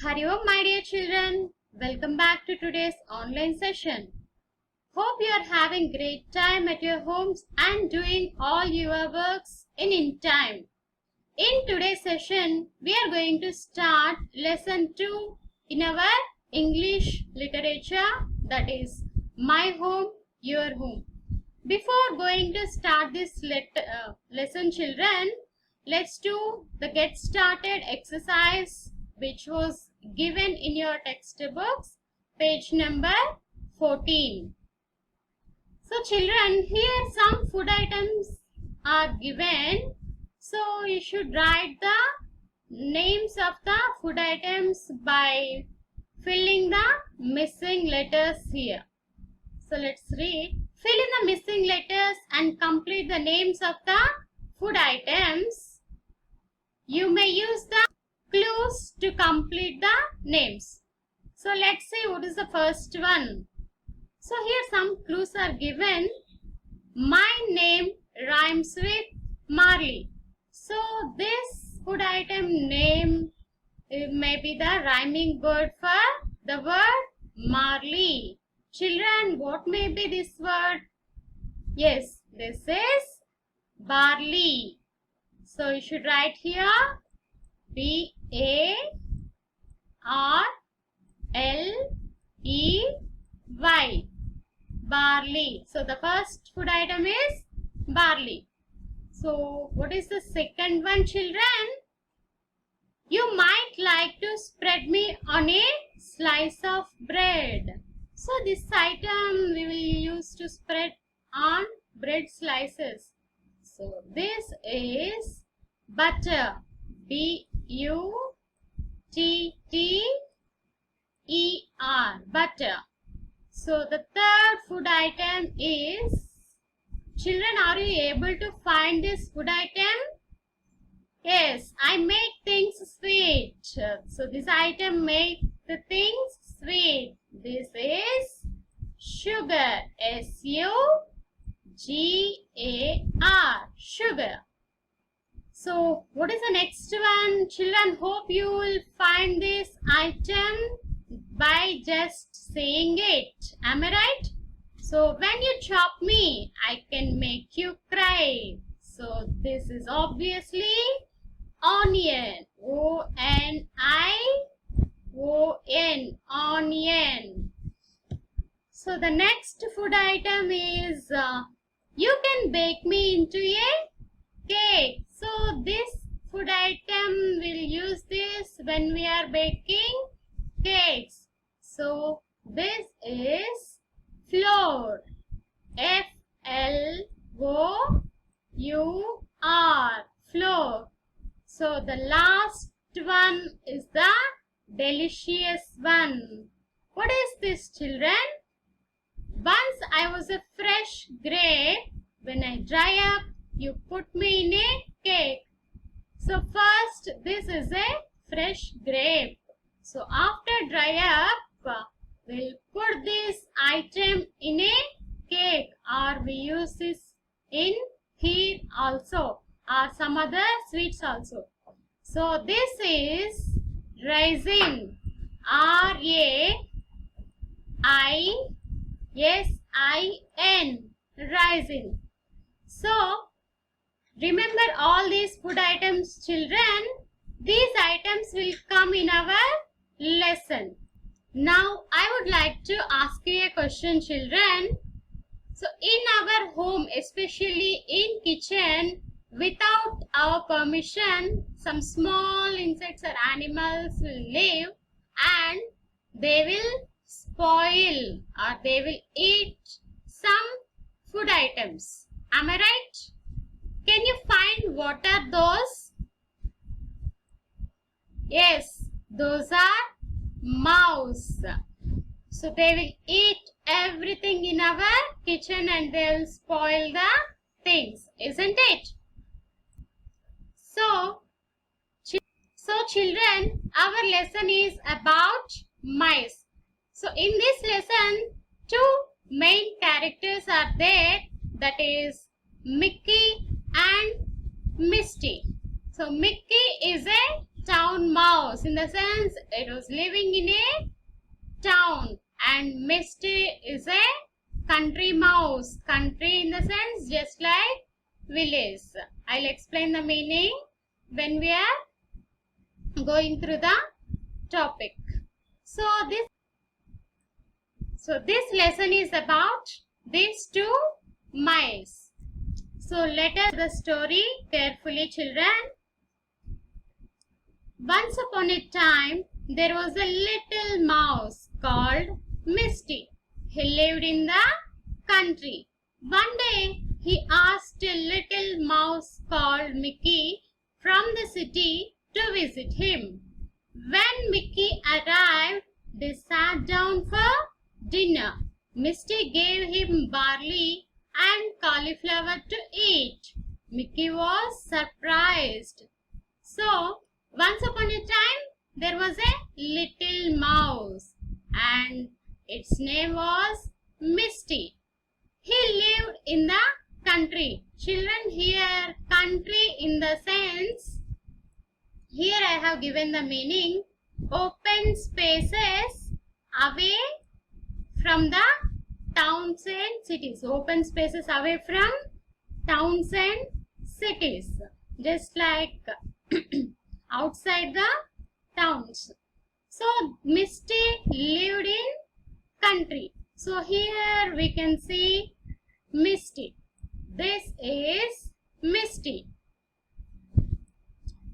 Hari Om, my dear children. Welcome back to today's online session. Hope you are having great time at your homes and doing all your works in time. In today's session, we are going to start lesson 2 in our English literature, that is My Home, Your Home. Before going to start this lesson, children, let's do the get started exercise which was given in your textbooks, page number 14. So children, here some food items are given. So you should write the names of the food items by filling the missing letters here. So let's read. Fill in the missing letters and complete the names of the food items. You may use the clues to complete the names. So let's see what is the first one. So here some clues are given. My name rhymes with Marley. So this food item name may be the rhyming word for the word Marley. Children, what may be this word? Yes, this is barley. So you should write here BARLEY. Barley. So the first food item is barley. So what is the second one, children? You might like to spread me on a slice of bread. So this item we will use to spread on bread slices. So this is butter. BUTTER. Butter. So the third food item is, children, are you able to find this food item? Yes, I make things sweet. So this item makes the things sweet. This is sugar. SUGAR. Sugar. So what is the next one? Children, hope you will find this item by just saying it. Am I right? So when you chop me, I can make you cry. So this is obviously onion. ONION. Onion. So the next food item is you can bake me into a cake. So this food item we'll use this when we are baking cakes. So this is flour. FLOUR. Flour. So the last one is the delicious one. What is this, children? Once I was a fresh grape. When I dry up, you put me in a cake. So first, this is a fresh grape. So after dry up, we'll put this item in a cake, or we use this in kheer also, or some other sweets also. So this is raisin. RAISIN. Raisin. So remember all these food items, children. These items will come in our lesson. Now I would like to ask you a question, children. So in our home, especially in kitchen, without our permission, some small insects or animals will live and they will spoil or they will eat some food items. Am I right? Can you find what are those? Yes, those are mouse. So they will eat everything in our kitchen and they will spoil the things, isn't it? So children, our lesson is about mice. So in this lesson, two main characters are there, that is Mickey and Misty. So Mickey is a town mouse, in the sense it was living in a town, and Misty is a country mouse. Country in the sense just like village. I'll explain the meaning when we are going through the topic. So this lesson is about these two mice. So let us the story carefully, children. Once upon a time, there was a little mouse called Misty. He lived in the country. One day, he asked a little mouse called Mickey from the city to visit him. When Mickey arrived, they sat down for dinner. Misty gave him barley and cauliflower to eat. Mickey was surprised. So, once upon a time, there was a little mouse and its name was Misty. He lived in the country. Children, here country in the sense, here I have given the meaning, open spaces away from the towns and cities. Open spaces away from towns and cities. Just like outside the towns. So Misty lived in country. So here we can see Misty. This is Misty.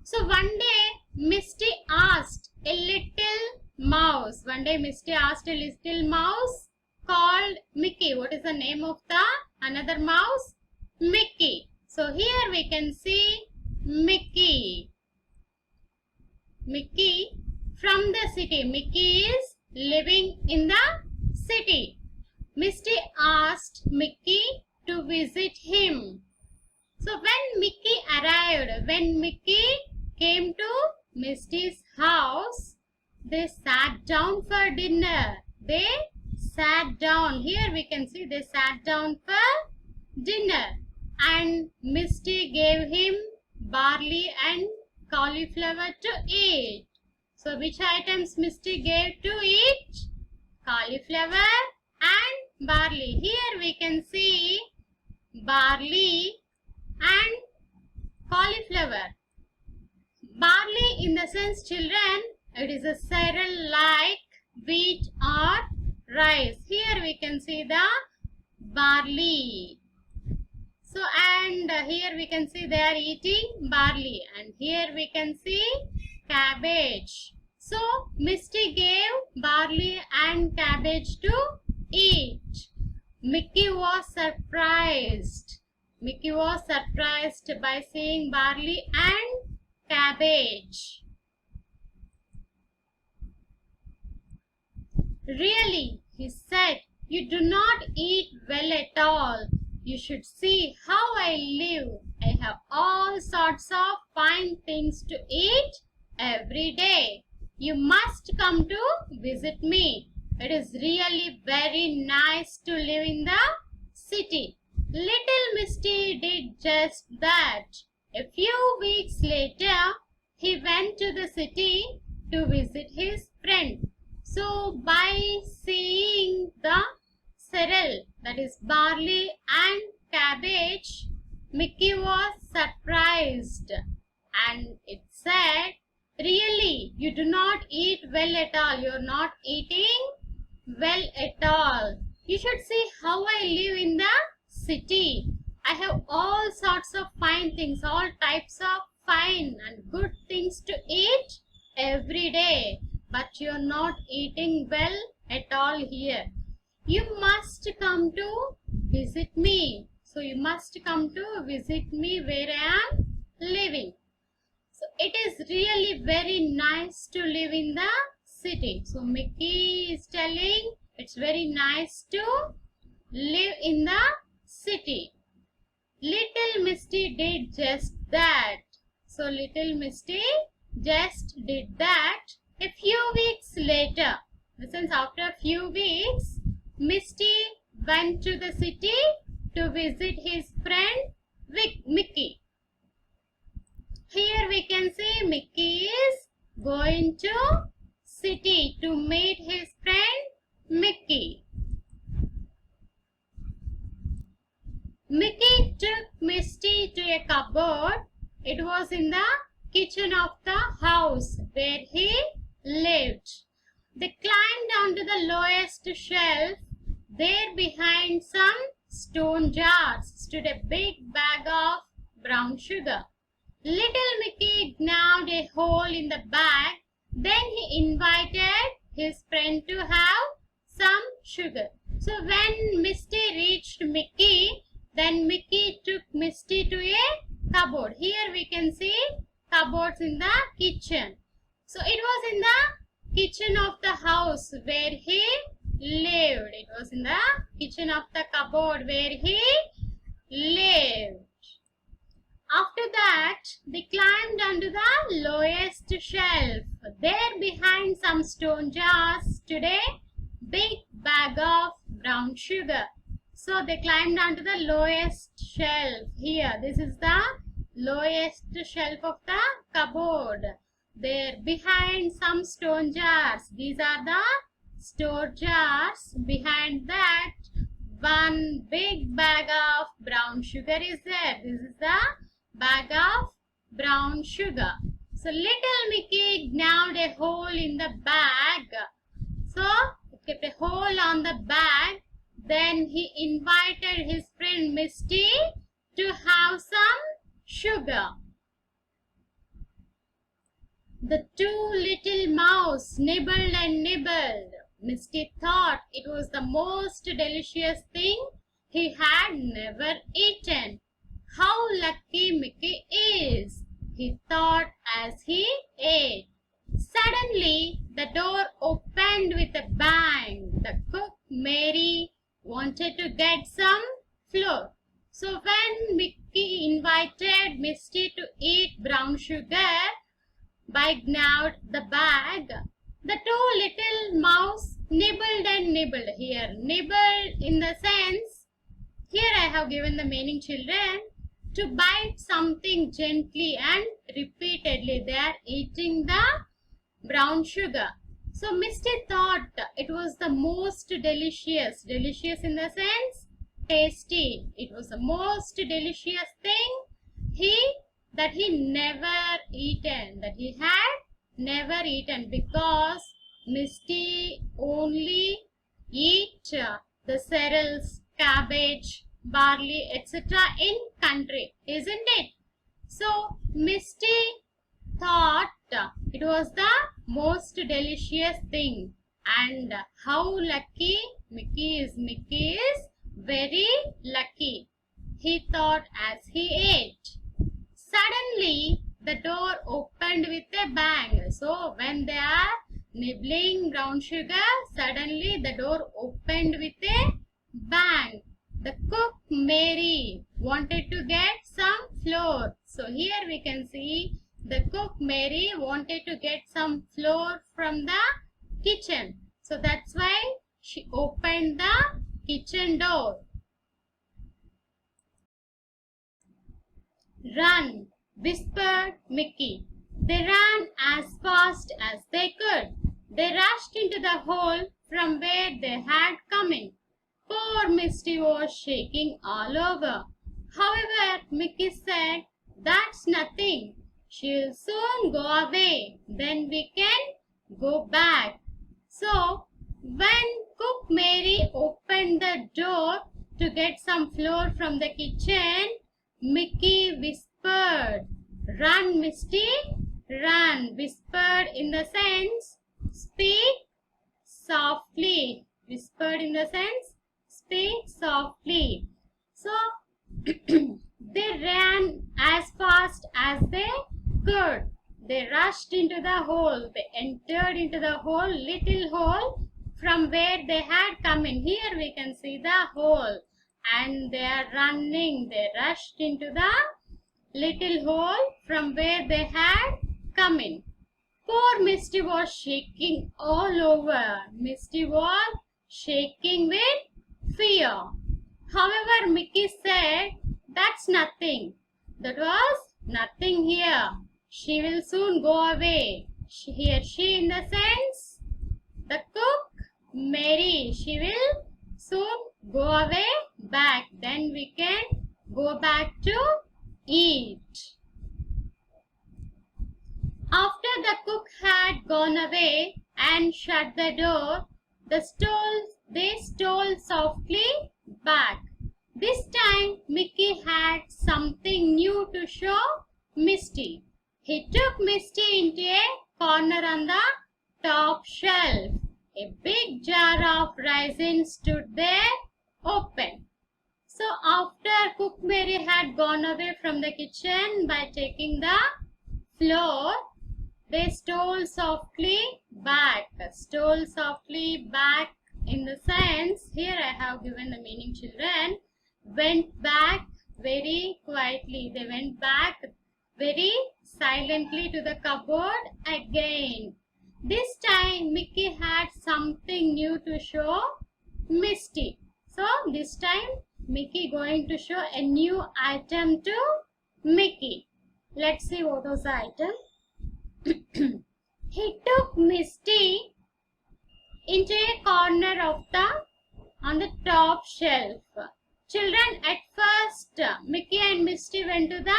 So one day Misty asked a little mouse. One day Misty asked a little mouse called Mickey. What is the name of the another mouse? Mickey. So here we can see Mickey. Mickey from the city. Mickey is living in the city. Misty asked Mickey to visit him. So when Mickey arrived, when Mickey came to Misty's house, they sat down for dinner. They sat down. Here we can see they sat down for dinner. And Misty gave him barley and cauliflower to eat. So which items Misty gave to eat? Cauliflower and barley. Here we can see barley and cauliflower. Barley in the sense, children, it is a cereal like wheat or rice. Here we can see the barley. So and here we can see they are eating barley, and here we can see cabbage. So Misty gave barley and cabbage to eat. Mickey was surprised. Mickey was surprised by seeing barley and cabbage. Really, he said, you do not eat well at all. You should see how I live. I have all sorts of fine things to eat every day. You must come to visit me. It is really very nice to live in the city. Little Misty did just that. A few weeks later, he went to the city to visit his friend. So by seeing the cereal, that is barley and cabbage, Mickey was surprised, and it said, really, you do not eat well at all. You are not eating well at all. You should see how I live in the city. I have all sorts of fine things, all types of fine and good things to eat every day. But you are not eating well at all here. You must come to visit me. So you must come to visit me where I am living. So it is really very nice to live in the city. So Mickey is telling it's very nice to live in the city. Little Misty did just that. So little Misty just did that. A few weeks later, since after a few weeks, Misty went to the city to visit his friend Mickey. Here we can see Mickey is go into city to meet his friend Mickey. Mickey took Misty to a cupboard. It was in the kitchen of the house where he lived. They climbed onto the lowest shelf. There behind some stone jars stood a big bag of brown sugar. Little Mickey gnawed a hole in the bag. Then he invited his friend to have some sugar. So when Misty reached Mickey, then Mickey took Misty to a cupboard. Here we can see cupboards in the kitchen. So it was in the kitchen of the house where he lived. It was in the kitchen of the cupboard where he lived. After that, they climbed onto the lowest shelf. There behind some stone jars stood a big bag of brown sugar. So they climbed onto the lowest shelf. Here, this is the lowest shelf of the cupboard. There behind some stone jars. These are the store jars. Behind that, one big bag of brown sugar is there. This is the bag of brown sugar. So little Mickey gnawed a hole in the bag. So he kept a hole on the bag. Then he invited his friend Misty to have some sugar. The two little mouse nibbled and nibbled. Misty thought it was the most delicious thing he had never eaten. How lucky Mickey is, he thought as he ate. Suddenly, the door opened with a bang. The cook, Mary, wanted to get some flour. So when Mickey invited Misty to eat brown sugar by gnawed the bag, the two little mouse nibbled and nibbled. Here, nibbled in the sense, here I have given the meaning, children, to bite something gently and repeatedly. They are eating the brown sugar. So Misty thought it was the most delicious. Delicious in the sense tasty. It was the most delicious thing he never eaten. That he had never eaten, because Misty only eat the cereals, cabbage, barley, etc. in country, isn't it? So Misty thought it was the most delicious thing. And how lucky Mickey is. Mickey is very lucky, he thought as he ate. Suddenly the door opened with a bang. So when they are nibbling brown sugar, suddenly the door opened with a bang. The cook Mary wanted to get some flour. So here we can see the cook Mary wanted to get some flour from the kitchen. So that's why she opened the kitchen door. Run, whispered Mickey. They ran as fast as they could. They rushed into the hole from where they had come in. Poor Misty was shaking all over. However, Mickey said, "That's nothing. She'll soon go away. Then we can go back." So, when Cook Mary opened the door to get some flour from the kitchen, Mickey whispered, "Run, Misty, run." Whispered in the sense, speak softly. Whispered in the sense, speak softly. So, they ran as fast as they could. They rushed into the hole. They entered into the hole, little hole from where they had come in. Here we can see the hole. And they are running. They rushed into the little hole from where they had come in. Poor Misty was shaking all over. Misty was shaking with fear. However, Mickey said, "That's nothing. That was nothing here. She will soon go away. Here she in the sense the cook Mary. She will soon go away back. Then we can go back to eat. After the cook had gone away and shut the door, they stole softly back. This time Mickey had something new to show Misty. He took Misty into a corner on the top shelf. A big jar of raisins stood there open. So after Cook Mary had gone away from the kitchen by taking the floor, they stole softly back. Stole softly back in the sense, here I have given the meaning, children. Went back very quietly. They went back very silently to the cupboard again. This time Mickey had something new to show Misty. So this time Mickey going to show a new item to Mickey. Let's see what was the item. He took Misty into a corner of on the top shelf. Children, at first Mickey and Misty went to the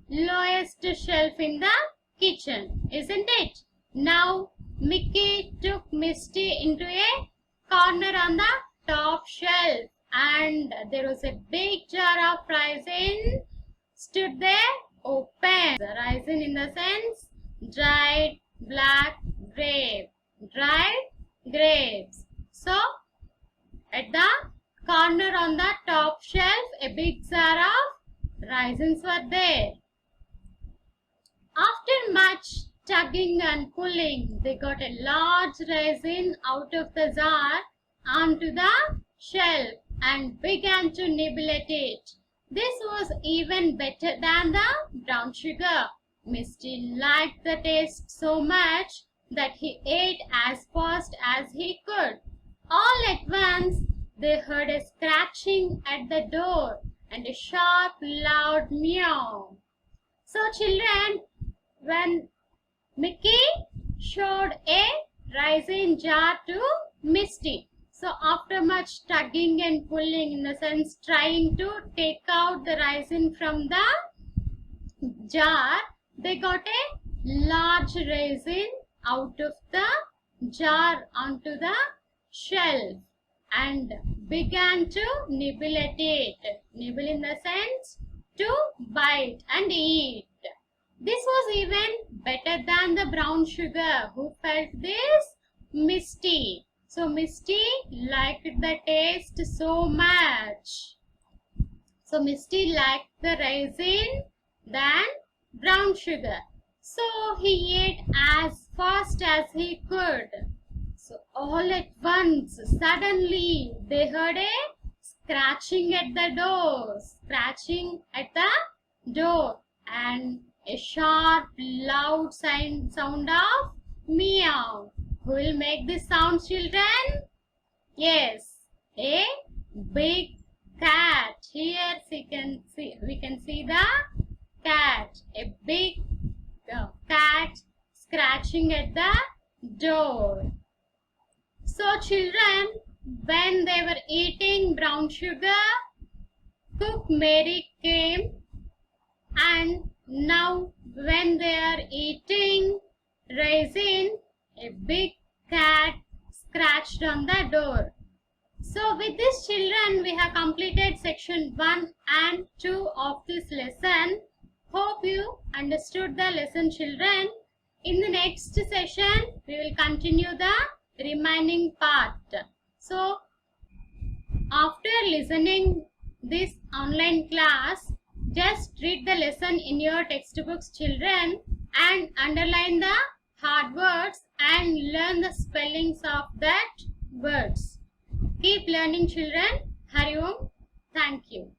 lowest shelf in the kitchen, isn't it? Now Mickey took Misty into a corner on the top shelf, and there was a big jar of raisin stood there open. The raisin in the sense dried black grape, dried grapes. So at the corner on the top shelf, a big jar of raisins were there. After much tugging and pulling, they got a large raisin out of the jar onto the shelf and began to nibble at it. This was even better than the brown sugar. Misty liked the taste so much that he ate as fast as he could. All at once, they heard a scratching at the door and a sharp, loud meow. So children, when Mickey showed a raisin jar to Misty, so after much tugging and pulling, in the sense trying to take out the raisin from the jar, they got a large raisin out of the jar onto the shelf and began to nibble at it. Nibble in the sense to bite and eat. This was even better than the brown sugar. Who felt this? Misty. So Misty liked the taste so much. So Misty liked the raisin than brown sugar. So he ate as fast as he could. So all at once, suddenly, they heard a scratching at the door. Scratching at the door. And a sharp, loud sound of meow. Who will make this sound, children? Yes, a big cat. Here we can see the cat. A big cat scratching at the door. So children, when they were eating brown sugar, Cook Mary came, and now when they are eating raisin, a big cat scratched on the door. So with this, children, we have completed section 1 and 2 of this lesson. Hope you understood the lesson, children. In the next session, we will continue the remaining part. So after listening this online class, just read the lesson in your textbooks, children, and underline the hard words and learn the spellings of that words. Keep learning, children. Hari Om. Thank you.